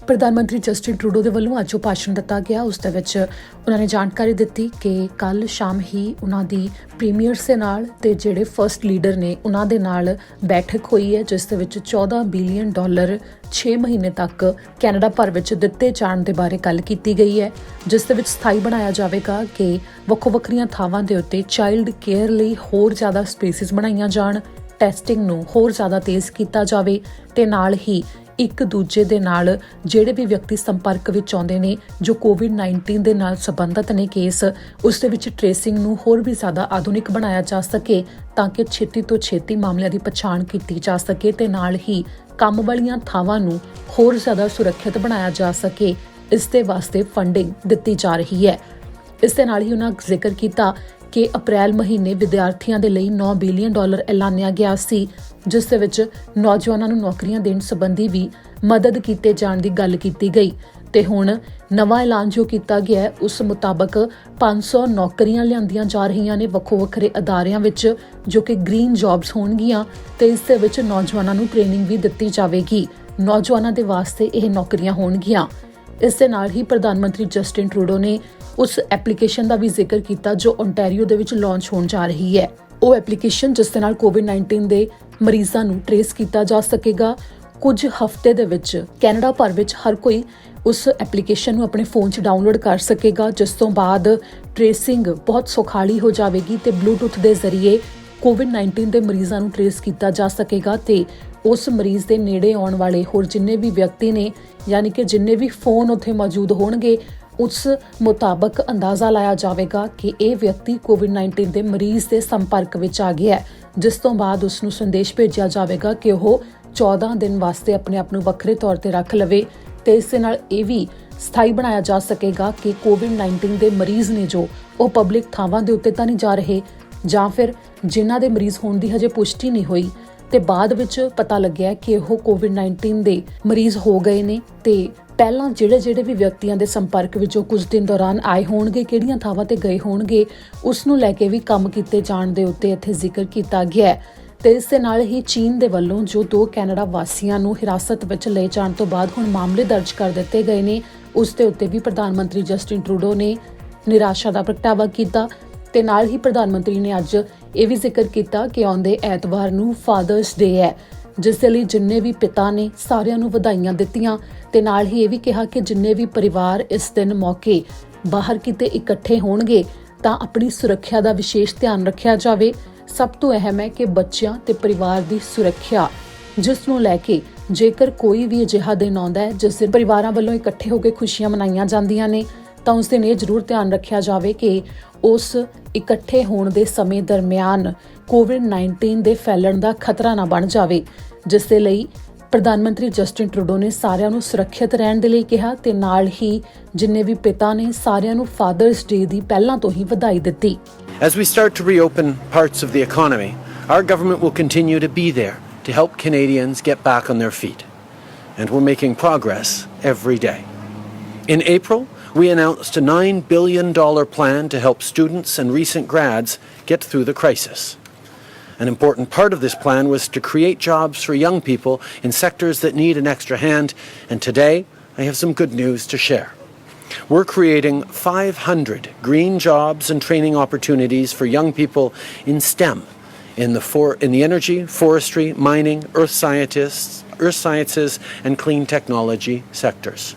ਪ੍ਰਧਾਨ ਮੰਤਰੀ Justin Trudeau ਦੇ ਵੱਲੋਂ ਅੱਜ ਜੋ ਭਾਸ਼ਣ ਦਿੱਤਾ ਗਿਆ ਉਸ ਦੇ ਵਿੱਚ ਉਹਨਾਂ ਨੇ ਜਾਣਕਾਰੀ ਦਿੱਤੀ ਕਿ ਕੱਲ ਸ਼ਾਮ ਹੀ ਉਹਨਾਂ ਦੀ ਪ੍ਰੀਮੀਅਰਸ ਦੇ ਨਾਲ ਤੇ ਜਿਹੜੇ ਫਰਸਟ ਲੀਡਰ ਨੇ ਉਹਨਾਂ ਦੇ ਨਾਲ ਬੈਠਕ ਹੋਈ ਹੈ, ਜਿਸ ਦੇ ਵਿੱਚ $14 ਬਿਲੀਅਨ 6 ਮਹੀਨੇ ਤੱਕ ਕੈਨੇਡਾ ਭਰ ਵਿੱਚ ਦਿੱਤੇ ਜਾਣ ਦੇ ਬਾਰੇ ਗੱਲ ਕੀਤੀ ਗਈ ਹੈ, ਜਿਸ ਦੇ ਵਿੱਚ ਸਥਾਈ ਬਣਾਇਆ ਜਾਵੇਗਾ ਕਿ ਵੱਖੋ-ਵੱਖਰੀਆਂ ਥਾਵਾਂ ਦੇ ਉੱਤੇ ਚਾਈਲਡ ਕੇਅਰ ਲਈ ਹੋਰ ਜ਼ਿਆਦਾ ਸਪੇਸਿਸ ਬਣਾਈਆਂ ਜਾਣ, ਟੈਸਟਿੰਗ ਨੂੰ ਹੋਰ ਜ਼ਿਆਦਾ ਤੇਜ਼ ਕੀਤਾ ਜਾਵੇ ਤੇ ਨਾਲ ਹੀ ਇੱਕ ਦੂਜੇ ਦੇ ਨਾਲ ਜਿਹੜੇ ਵੀ ਵਿਅਕਤੀ ਸੰਪਰਕ ਵਿੱਚ ਆਉਂਦੇ ਨੇ ਜੋ ਕੋਵਿਡ-19 ਦੇ ਨਾਲ ਸੰਬੰਧਿਤ ਨੇ ਕੇਸ, ਉਸ ਦੇ ਵਿੱਚ ਟ੍ਰੇਸਿੰਗ ਨੂੰ ਹੋਰ ਵੀ ਜ਼ਿਆਦਾ ਆਧੁਨਿਕ ਬਣਾਇਆ ਜਾ ਸਕੇ ਤਾਂ ਕਿ ਛੇਤੀ ਤੋਂ ਛੇਤੀ ਮਾਮਲਿਆਂ ਦੀ ਪਛਾਣ ਕੀਤੀ ਜਾ ਸਕੇ ਤੇ ਨਾਲ ਹੀ ਕੰਮ ਵਾਲੀਆਂ ਥਾਵਾਂ ਨੂੰ ਹੋਰ ਜ਼ਿਆਦਾ ਸੁਰੱਖਿਅਤ ਬਣਾਇਆ ਜਾ ਸਕੇ। ਇਸ ਦੇ ਵਾਸਤੇ ਫੰਡਿੰਗ ਦਿੱਤੀ ਜਾ ਰਹੀ ਹੈ। ਇਸ ਦੇ ਨਾਲ ਹੀ ਉਹਨਾਂ ਜ਼ਿਕਰ ਕੀਤਾ ਕਿ ਅਪ੍ਰੈਲ ਮਹੀਨੇ ਵਿਦਿਆਰਥੀਆਂ ਦੇ ਲਈ $9 ਬਿਲੀਅਨ ਐਲਾਨਿਆ ਗਿਆ ਸੀ, ਜਿਸ ਦੇ ਵਿੱਚ ਨੌਜਵਾਨਾਂ ਨੂੰ ਨੌਕਰੀਆਂ ਦੇਣ ਸੰਬੰਧੀ ਵੀ ਮਦਦ ਕੀਤੇ ਜਾਣ ਦੀ ਗੱਲ ਕੀਤੀ ਗਈ ਤੇ ਹੁਣ ਨਵਾਂ ਐਲਾਨ ਜੋ ਕੀਤਾ ਗਿਆ ਉਸ ਮੁਤਾਬਕ 500 ਨੌਕਰੀਆਂ ਲਿਆਂਦੀਆਂ ਜਾ ਰਹੀਆਂ ਨੇ ਵੱਖੋ-ਵੱਖਰੇ ਅਦਾਰਿਆਂ ਵਿੱਚ ਜੋ ਕਿ ਗ੍ਰੀਨ ਜੌਬਸ ਹੋਣਗੀਆਂ ਤੇ ਇਸ ਦੇ ਵਿੱਚ ਨੌਜਵਾਨਾਂ ਨੂੰ ਟ੍ਰੇਨਿੰਗ ਵੀ ਦਿੱਤੀ ਜਾਵੇਗੀ। ਨੌਜਵਾਨਾਂ ਦੇ ਵਾਸਤੇ ਇਹ ਨੌਕਰੀਆਂ ਹੋਣਗੀਆਂ। ਇਸ ਦੇ ਨਾਲ ਹੀ ਪ੍ਰਧਾਨ ਮੰਤਰੀ ਜਸਟਿਨ ਟਰੂਡੋ ਨੇ ਉਸ ਐਪਲੀਕੇਸ਼ਨ ਦਾ ਵੀ ਜ਼ਿਕਰ ਕੀਤਾ ਜੋ ਓਨਟਾਰੀਓ ਦੇ ਵਿੱਚ ਲਾਂਚ ਹੋਣ ਜਾ ਰਹੀ ਹੈ। ਉਹ ਐਪਲੀਕੇਸ਼ਨ ਜਿਸ ਦੇ ਨਾਲ ਕੋਵਿਡ-19 ਦੇ ਮਰੀਜ਼ਾਂ ਨੂੰ ਟ੍ਰੇਸ ਕੀਤਾ ਜਾ ਸਕੇਗਾ। ਕੁਝ ਹਫ਼ਤੇ ਦੇ ਵਿੱਚ ਕੈਨੇਡਾ ਭਰ ਵਿੱਚ ਹਰ ਕੋਈ ਉਸ ਐਪਲੀਕੇਸ਼ਨ ਨੂੰ ਆਪਣੇ ਫੋਨ 'ਚ ਡਾਊਨਲੋਡ ਕਰ ਸਕੇਗਾ, ਜਿਸ ਤੋਂ ਬਾਅਦ ਟ੍ਰੇਸਿੰਗ ਬਹੁਤ ਸੁਖਾਲੀ ਹੋ ਜਾਵੇਗੀ ਤੇ ਬਲੂਟੁੱਥ ਦੇ ਜ਼ਰੀਏ ਕੋਵਿਡ-19 ਦੇ ਮਰੀਜ਼ਾਂ ਨੂੰ ਟ੍ਰੇਸ ਕੀਤਾ ਜਾ ਸਕੇਗਾ ਤੇ ਉਸ ਮਰੀਜ਼ ਦੇ ਨੇੜੇ ਆਉਣ ਵਾਲੇ ਹੋਰ ਜਿੰਨੇ ਵੀ ਵਿਅਕਤੀ ਨੇ, ਯਾਨੀ ਕਿ ਜਿੰਨੇ ਵੀ ਫੋਨ ਉੱਥੇ ਮੌਜੂਦ ਹੋਣਗੇ, ਉਸ ਮੁਤਾਬਕ ਅੰਦਾਜ਼ਾ ਲਾਇਆ ਜਾਵੇਗਾ ਕਿ ਇਹ ਵਿਅਕਤੀ ਕੋਵਿਡ-19 ਦੇ ਮਰੀਜ਼ ਦੇ ਸੰਪਰਕ ਵਿੱਚ ਆ ਗਿਆ ਹੈ, ਜਿਸ ਤੋਂ ਬਾਅਦ ਉਸ ਨੂੰ ਸੰਦੇਸ਼ ਭੇਜਿਆ ਜਾਵੇਗਾ ਕਿ ਉਹ 14 ਦਿਨ ਵਾਸਤੇ ਆਪਣੇ ਆਪ ਨੂੰ ਵੱਖਰੇ ਤੌਰ ਤੇ ਰੱਖ ਲਵੇ ਤੇ ਇਸ ਦੇ ਨਾਲ ਇਹ ਵੀ ਸਥਾਈ ਬਣਾਇਆ ਜਾ ਸਕੇਗਾ ਕਿ ਕੋਵਿਡ-19 ਦੇ ਮਰੀਜ਼ ਨੇ ਜੋ ਉਹ ਪਬਲਿਕ ਥਾਵਾਂ ਦੇ ਉੱਤੇ ਤਾਂ ਨਹੀਂ ਜਾ ਰਹੇ, ਜਾਂ ਫਿਰ ਜਿਨ੍ਹਾਂ ਦੇ ਮਰੀਜ਼ ਹੋਣ ਦੀ ਹਜੇ ਪੁਸ਼ਟੀ ਨਹੀਂ ਹੋਈ ਤੇ ਬਾਅਦ ਵਿੱਚ ਪਤਾ ਲੱਗਿਆ ਕਿ ਉਹ ਕੋਵਿਡ-19 ਦੇ ਮਰੀਜ਼ ਹੋ ਗਏ ਨੇ ਤੇ ਪਹਿਲਾਂ ਜਿਹੜੇ ਵੀ ਵਿਅਕਤੀਆਂ ਦੇ ਸੰਪਰਕ ਵਿੱਚ ਕੁਝ ਦਿਨ ਦੌਰਾਨ ਆਏ ਹੋਣਗੇ, ਕਿਹੜੀਆਂ ਥਾਵਾਂ ਤੇ ਗਏ ਹੋਣਗੇ, ਉਸ ਨੂੰ ਲੈ ਕੇ ਵੀ ਕੰਮ ਕੀਤੇ ਜਾਣ ਦੇ ਉੱਤੇ ਇੱਥੇ ਜ਼ਿਕਰ ਕੀਤਾ ਗਿਆ ਹੈ। ਤੇ ਇਸ ਦੇ ਨਾਲ ਹੀ ਚੀਨ ਦੇ ਵੱਲੋਂ ਜੋ 2 ਕੈਨੇਡਾ ਵਾਸੀਆਂ ਨੂੰ ਹਿਰਾਸਤ ਵਿੱਚ ਲਏ ਜਾਣ ਤੋਂ ਬਾਅਦ ਹੁਣ ਮਾਮਲੇ ਦਰਜ ਕਰ ਦਿੱਤੇ ਗਏ ਨੇ, ਉਸ ਦੇ ਉੱਤੇ ਵੀ ਪ੍ਰਧਾਨ ਮੰਤਰੀ ਜਸਟਿਨ ਟਰੂਡੋ ਨੇ ਨਿਰਾਸ਼ਾ ਦਾ ਪ੍ਰਗਟਾਵਾ ਕੀਤਾ ਤੇ ਨਾਲ ਹੀ ਪ੍ਰਧਾਨ ਮੰਤਰੀ ਨੇ ਅੱਜ ਇਹ ਵੀ ਜ਼ਿਕਰ ਕੀਤਾ ਕਿ ਆਉਂਦੇ ਐਤਵਾਰ ਨੂੰ ਫਾਦਰਸ ਡੇ ਹੈ, ਜਿਸ ਦੇ ਲਈ ਜਿੰਨੇ ਵੀ ਪਿਤਾ ਨੇ ਸਾਰਿਆਂ ਨੂੰ ਵਧਾਈਆਂ ਦਿੱਤੀਆਂ ਤੇ ਨਾਲ ਹੀ ਇਹ ਵੀ ਕਿਹਾ ਕਿ ਜਿੰਨੇ ਵੀ ਪਰਿਵਾਰ ਇਸ ਦਿਨ ਮੌਕੇ ਬਾਹਰ ਕਿਤੇ ਇਕੱਠੇ ਹੋਣਗੇ ਤਾਂ ਆਪਣੀ ਸੁਰੱਖਿਆ ਦਾ ਵਿਸ਼ੇਸ਼ ਧਿਆਨ ਰੱਖਿਆ ਜਾਵੇ। ਸਭ ਤੋਂ ਅਹਿਮ ਹੈ ਕਿ ਬੱਚਿਆਂ ਤੇ ਪਰਿਵਾਰ ਦੀ ਸੁਰੱਖਿਆ, ਜਿਸ ਨੂੰ ਲੈ ਕੇ ਜੇਕਰ ਕੋਈ ਵੀ ਅਜਿਹਾ ਦਿਨ ਆਉਂਦਾ ਹੈ ਜਿਸ ਦਿਨ ਪਰਿਵਾਰਾਂ ਵੱਲੋਂ ਇਕੱਠੇ ਹੋ ਕੇ ਖੁਸ਼ੀਆਂ ਮਨਾਈਆਂ ਜਾਂਦੀਆਂ ਨੇ ਤਾਂ ਉਸ ਦਿਨ ਇਹ ਜ਼ਰੂਰ ਧਿਆਨ ਰੱਖਿਆ ਜਾਵੇ ਕਿ ਉਸ ਇਕੱਠੇ ਹੋਣ ਦੇ ਸਮੇਂ ਦਰਮਿਆਨ ਕੋਵਿਡ-19 ਦੇ ਫੈਲਣ ਦਾ ਖਤਰਾ ਨਾ ਬਣ ਜਾਵੇ, ਜਿਸ ਦੇ ਲਈ ਪ੍ਰਧਾਨ ਮੰਤਰੀ ਜਸਟਿਨ ਟਰੂਡੋ ਨੇ ਸਾਰਿਆਂ ਨੂੰ ਸੁਰੱਖਿਅਤ ਰਹਿਣ ਦੇ ਲਈ ਕਿਹਾ ਤੇ ਨਾਲ ਹੀ ਜਿੰਨੇ ਵੀ ਪਿਤਾ ਨੇ ਸਾਰਿਆਂ ਨੂੰ ਫਾਦਰਸ ਡੇ ਦੀ ਪਹਿਲਾਂ ਤੋਂ ਹੀ ਵਧਾਈ ਦਿੱਤੀ। As we start to reopen parts of the economy, our government will continue to be there to help Canadians get back on their feet. And we're making progress every day. In April, we announced a $9 billion plan to help students and recent grads get through the crisis. An important part of this plan was to create jobs for young people in sectors that need an extra hand, and today I have some good news to share. We're creating 500 green jobs and training opportunities for young people in STEM, in the energy, forestry, mining, earth sciences and clean technology sectors.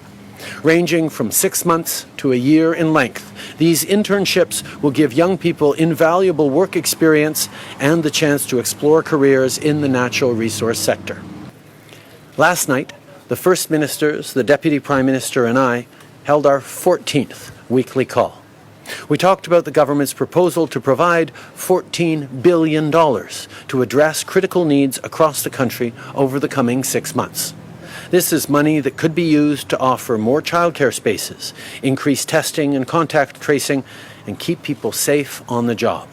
Ranging from 6 months to a year in length, these internships will give young people invaluable work experience and the chance to explore careers in the natural resource sector. Last night, the First Ministers, the Deputy Prime Minister and I held our 14th weekly call. We talked about the government's proposal to provide $14 billion to address critical needs across the country over the coming 6 months. This is money that could be used to offer more childcare spaces, increase testing and contact tracing, and keep people safe on the job.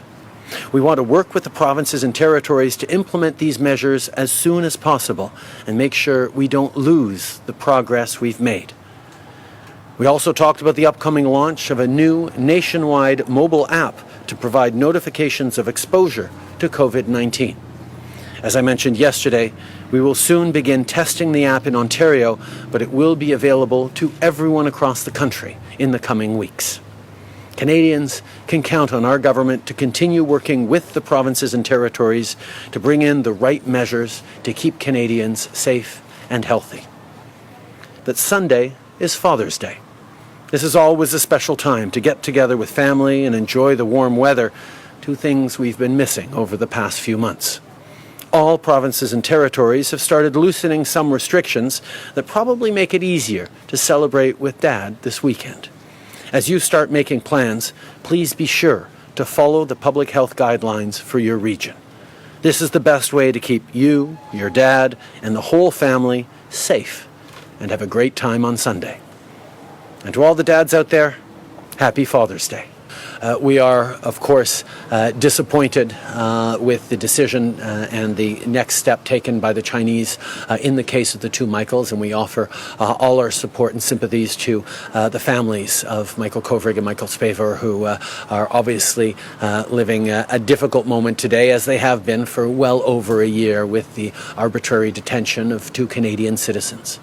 We want to work with the provinces and territories to implement these measures as soon as possible and make sure we don't lose the progress we've made. We also talked about the upcoming launch of a new nationwide mobile app to provide notifications of exposure to COVID-19. As I mentioned yesterday, we will soon begin testing the app in Ontario, but it will be available to everyone across the country in the coming weeks. Canadians can count on our government to continue working with the provinces and territories to bring in the right measures to keep Canadians safe and healthy. That Sunday is Father's Day. This is always a special time to get together with family and enjoy the warm weather, two things we've been missing over the past few months. All provinces and territories have started loosening some restrictions that probably make it easier to celebrate with Dad this weekend. As you start making plans, please be sure to follow the public health guidelines for your region. This is the best way to keep you, your dad, and the whole family safe and have a great time on Sunday. And to all the dads out there, happy Father's Day. We are, of course, disappointed with the decision and the next step taken by the Chinese in the case of the two Michaels, and we offer all our support and sympathies to the families of Michael Kovrig and Michael Spavor, who are obviously living a difficult moment today, as they have been for well over a year with the arbitrary detention of two Canadian citizens.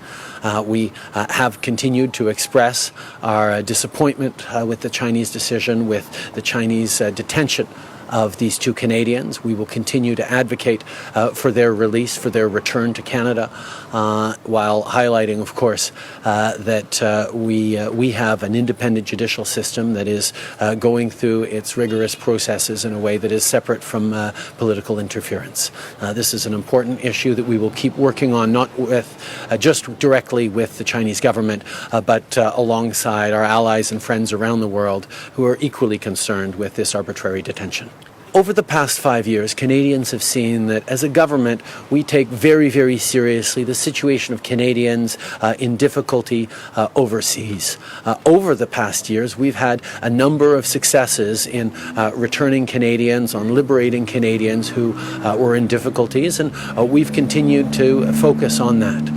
We have continued to express our disappointment with the Chinese decision, with the Chinese detention of these two Canadians. We will continue to advocate for their release, for their return to Canada, while highlighting, of course, that we have an independent judicial system that is going through its rigorous processes in a way that is separate from political interference. This is an important issue that we will keep working on, not with just directly with the Chinese government, but alongside our allies and friends around the world who are equally concerned with this arbitrary detention. Over the past 5 years, Canadians have seen that as a government, we take very, very seriously the situation of Canadians in difficulty overseas. Over the past years, we've had a number of successes in returning Canadians, on liberating Canadians who were in difficulties, and we've continued to focus on that.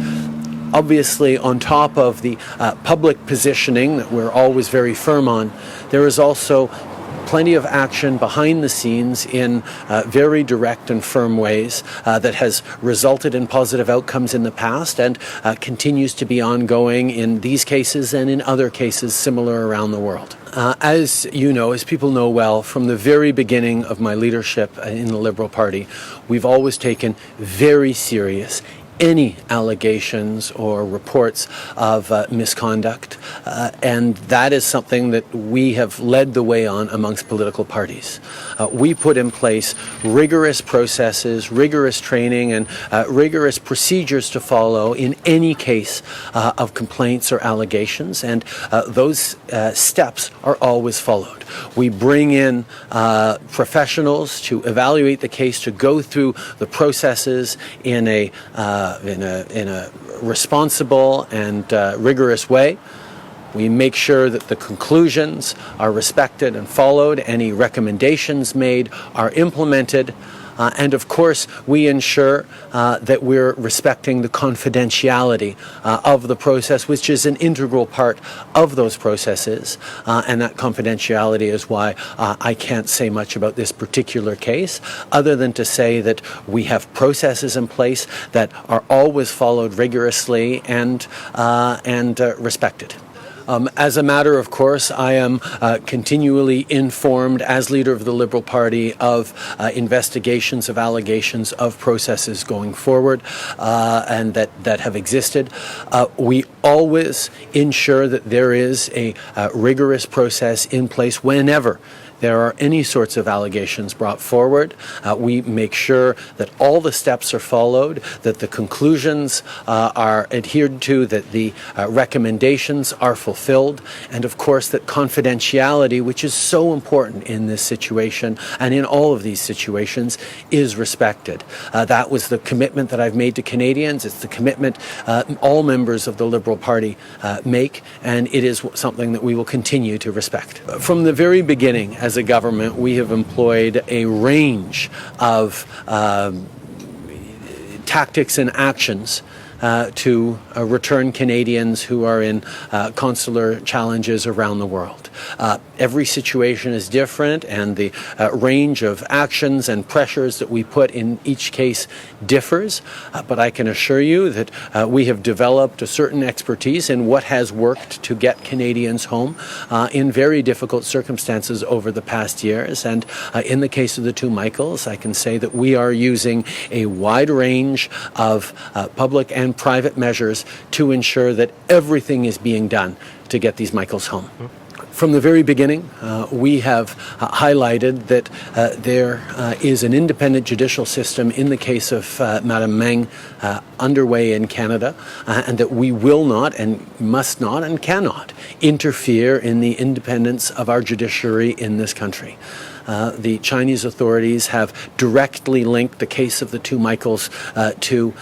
Obviously, on top of the public positioning that we're always very firm on, there is also plenty of action behind the scenes in very direct and firm ways that has resulted in positive outcomes in the past and continues to be ongoing in these cases and in other cases similar around the world. As you know, as people know well, from the very beginning of my leadership in the Liberal Party, we've always taken very serious any allegations or reports of misconduct, and that is something that we have led the way on amongst political parties. We put in place rigorous processes, rigorous training, and rigorous procedures to follow in any case of complaints or allegations, and those steps are always followed. We bring in professionals to evaluate the case, to go through the processes in a responsible and rigorous way. We make sure that the conclusions are respected and followed, any recommendations made are implemented, and of course we ensure that we're respecting the confidentiality of the process, which is an integral part of those processes, and that confidentiality is why I can't say much about this particular case, other than to say that we have processes in place that are always followed rigorously and respected. As a matter of course, I am continually informed as leader of the Liberal Party of investigations, of allegations, of processes going forward and that have existed. We always ensure that there is a rigorous process in place whenever there are any sorts of allegations brought forward. We make sure that all the steps are followed, that the conclusions are adhered to, that the recommendations are fulfilled, and of course that confidentiality, which is so important in this situation and in all of these situations, is respected. That was the commitment that I've made to Canadians. It's the commitment all members of the Liberal Party make, and it is something that we will continue to respect. From the very beginning, as a government, we have employed a range of tactics and actions to return Canadians who are in consular challenges around the world. Every situation is different, and the range of actions and pressures that we put in each case differs, but I can assure you that we have developed a certain expertise in what has worked to get Canadians home in very difficult circumstances over the past years. And in the case of the two Michaels, I can say that we are using a wide range of public and private measures to ensure that everything is being done to get these Michaels home. From the very beginning, we have highlighted that there is an independent judicial system in the case of Madame Meng underway in Canada, and that we will not and must not and cannot interfere in the independence of our judiciary in this country. The Chinese authorities have directly linked the case of the two Michaels to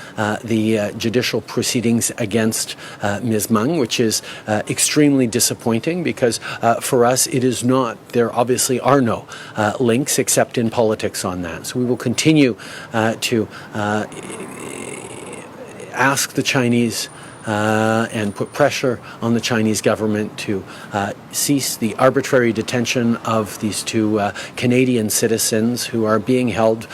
the judicial proceedings against Ms. Meng, which is extremely disappointing because for us it is not, there obviously are no links except in politics on that. So we will continue to ask the Chinese and put pressure on the Chinese government to cease the arbitrary detention of these two Canadian citizens who are being held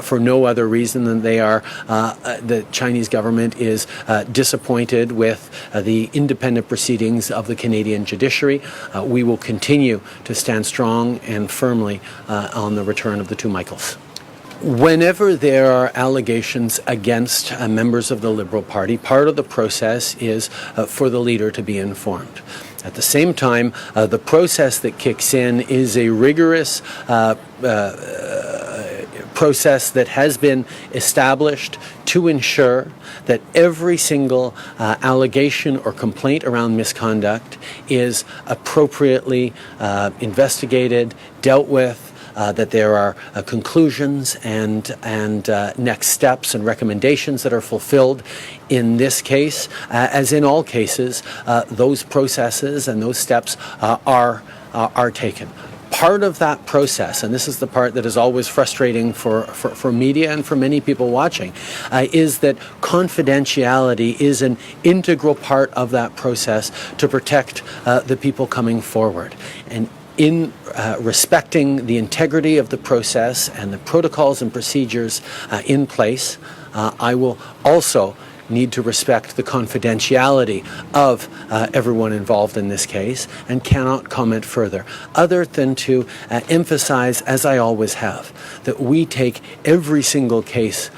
for no other reason than they are, the Chinese government is disappointed with the independent proceedings of the Canadian judiciary. We will continue to stand strong and firmly on the return of the two Michaels. Whenever there are allegations against members of the Liberal Party, part of the process is for the leader to be informed. At the same time, the process that kicks in is a rigorous process that has been established to ensure that every single allegation or complaint around misconduct is appropriately investigated, dealt with, that there are conclusions and next steps and recommendations that are fulfilled. In this case, as in all cases, those processes and those steps are taken. Part of that process, and this is the part that is always frustrating for media and for many people watching, is that confidentiality is an integral part of that process to protect the people coming forward. And in respecting the integrity of the process and the protocols and procedures in place, I will also need to respect the confidentiality of everyone involved in this case and cannot comment further, other than to emphasize, as I always have, that we take every single case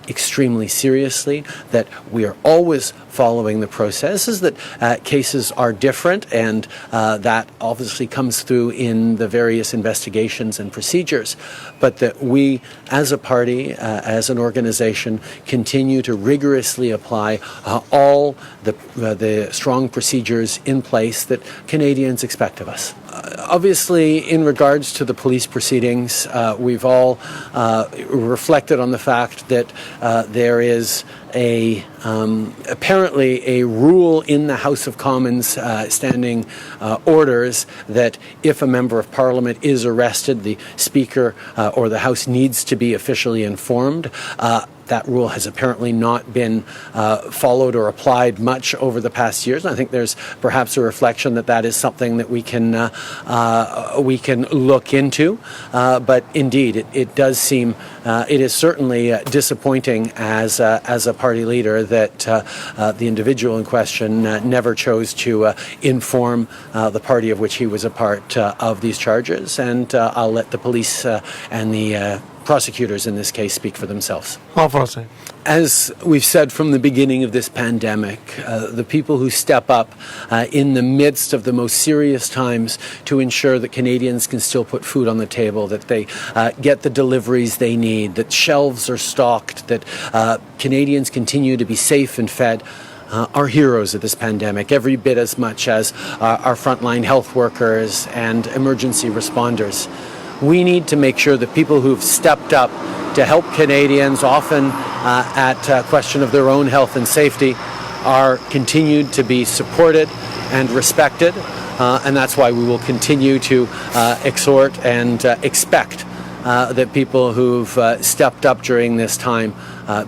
extremely seriously, that we are always following the processes, that cases are different, and that obviously comes through in the various investigations and procedures, but that we as a party, as an organization, continue to rigorously apply all the strong procedures in place that Canadians expect of us. Obviously, in regards to the police proceedings, we've all reflected on the fact that there is apparently a rule in the House of Commons standing orders that if a member of Parliament is arrested, the Speaker or the House needs to be officially informed. That rule has apparently not been followed or applied much over the past years. And I think there's perhaps a reflection that that is something that we can look into. But indeed, it does seem, it is certainly disappointing as a party leader that the individual in question never chose to inform the party of which he was a part of these charges. And I'll let the police and the prosecutors in this case speak for themselves. As we've said from the beginning of this pandemic, the people who step up in the midst of the most serious times to ensure that Canadians can still put food on the table, that they get the deliveries they need, that shelves are stocked, that Canadians continue to be safe and fed, are heroes of this pandemic, every bit as much as our frontline health workers and emergency responders. We need to make sure that people who've stepped up to help Canadians, often at question of their own health and safety, are continued to be supported and respected. And that's why we will continue to exhort and expect that people who've stepped up during this time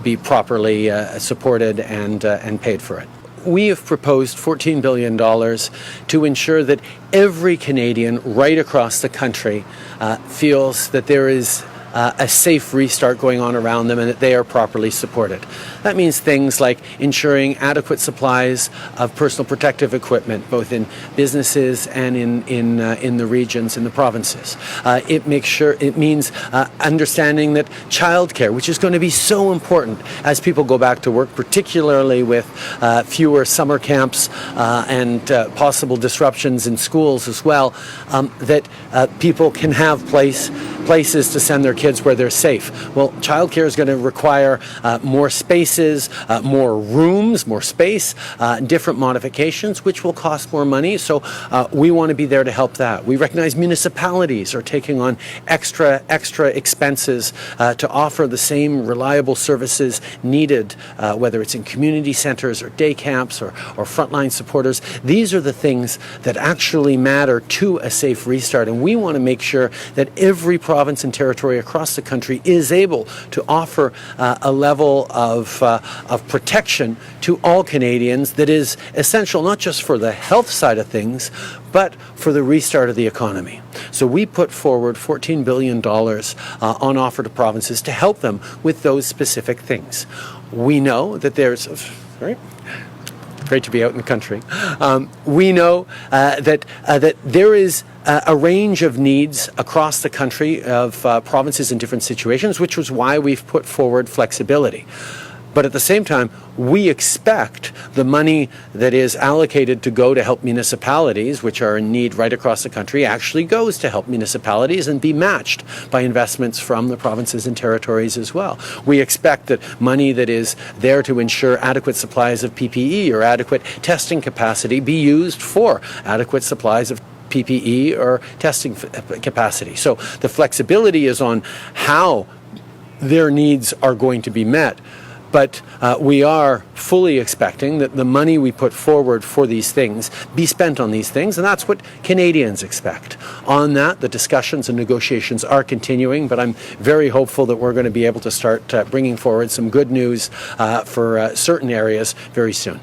be properly supported and paid for it. We have proposed $14 billion to ensure that every Canadian right across the country feels that there is a safe restart going on around them and that they are properly supported. That means things like ensuring adequate supplies of personal protective equipment, both in businesses and in the regions, in the provinces. It means understanding that childcare, which is going to be so important as people go back to work, particularly with fewer summer camps and possible disruptions in schools as well, that people can have places to send their kids where they're safe. Well, childcare is going to require more spaces, more rooms, more space, different modifications, which will cost more money. So we want to be there to help that. We recognize municipalities are taking on extra expenses to offer the same reliable services needed, whether it's in community centers or day camps or frontline supporters. These are the things that actually matter to a safe restart. And we want to make sure that every province and territory across the country is able to offer a level of protection to all Canadians that is essential not just for the health side of things, but for the restart of the economy. So we put forward $14 billion on offer to provinces to help them with those specific things. We know that there's... Sorry? Great to be out in the country. We know that there is a range of needs across the country of provinces in different situations, which was why we've put forward flexibility. But at the same time, we expect the money that is allocated to go to help municipalities, which are in need right across the country, actually goes to help municipalities and be matched by investments from the provinces and territories as well. We expect that money that is there to ensure adequate supplies of PPE or adequate testing capacity be used for adequate supplies of PPE or testing capacity. So the flexibility is on how their needs are going to be met. But we are fully expecting that the money we put forward for these things be spent on these things, and that's what Canadians expect. On that, the discussions and negotiations are continuing, but I'm very hopeful that we're going to be able to start bringing forward some good news for certain areas very soon.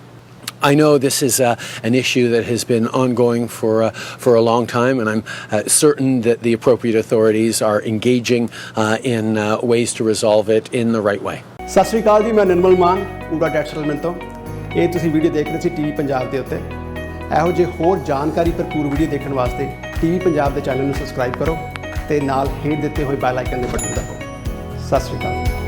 I know this is an issue that has been ongoing for a long time, and I'm certain that the appropriate authorities are engaging in ways to resolve it in the right way. ਸਤਿ ਸ਼੍ਰੀ ਅਕਾਲ ਜੀ, ਮੈਂ ਨਿਰਮਲ ਮਾਨ ਪੂਰਾ that settlement ਤੋਂ। ਇਹ ਤੁਸੀਂ video ਦੇਖ ਰਹੇ ਸੀ TV Punjab ਦੇ ਉੱਤੇ। ਇਹੋ ਜਿਹੇ ਹੋਰ ਜਾਣਕਾਰੀ ਭਰਪੂਰ ਵੀਡੀਓ ਦੇਖਣ ਵਾਸਤੇ ਟੀਵੀ ਪੰਜਾਬ ਦੇ ਚੈਨਲ ਨੂੰ ਸਬਸਕ੍ਰਾਈਬ ਕਰੋ ਤੇ ਨਾਲ ਹੇਠ ਦਿੱਤੇ ਹੋਏ ਬੈਲ ਆਈਕਨ ਦੇ ਬਟਨ ਦਬਾਓ। ਸਤਿ ਸ਼੍ਰੀ ਅਕਾਲ।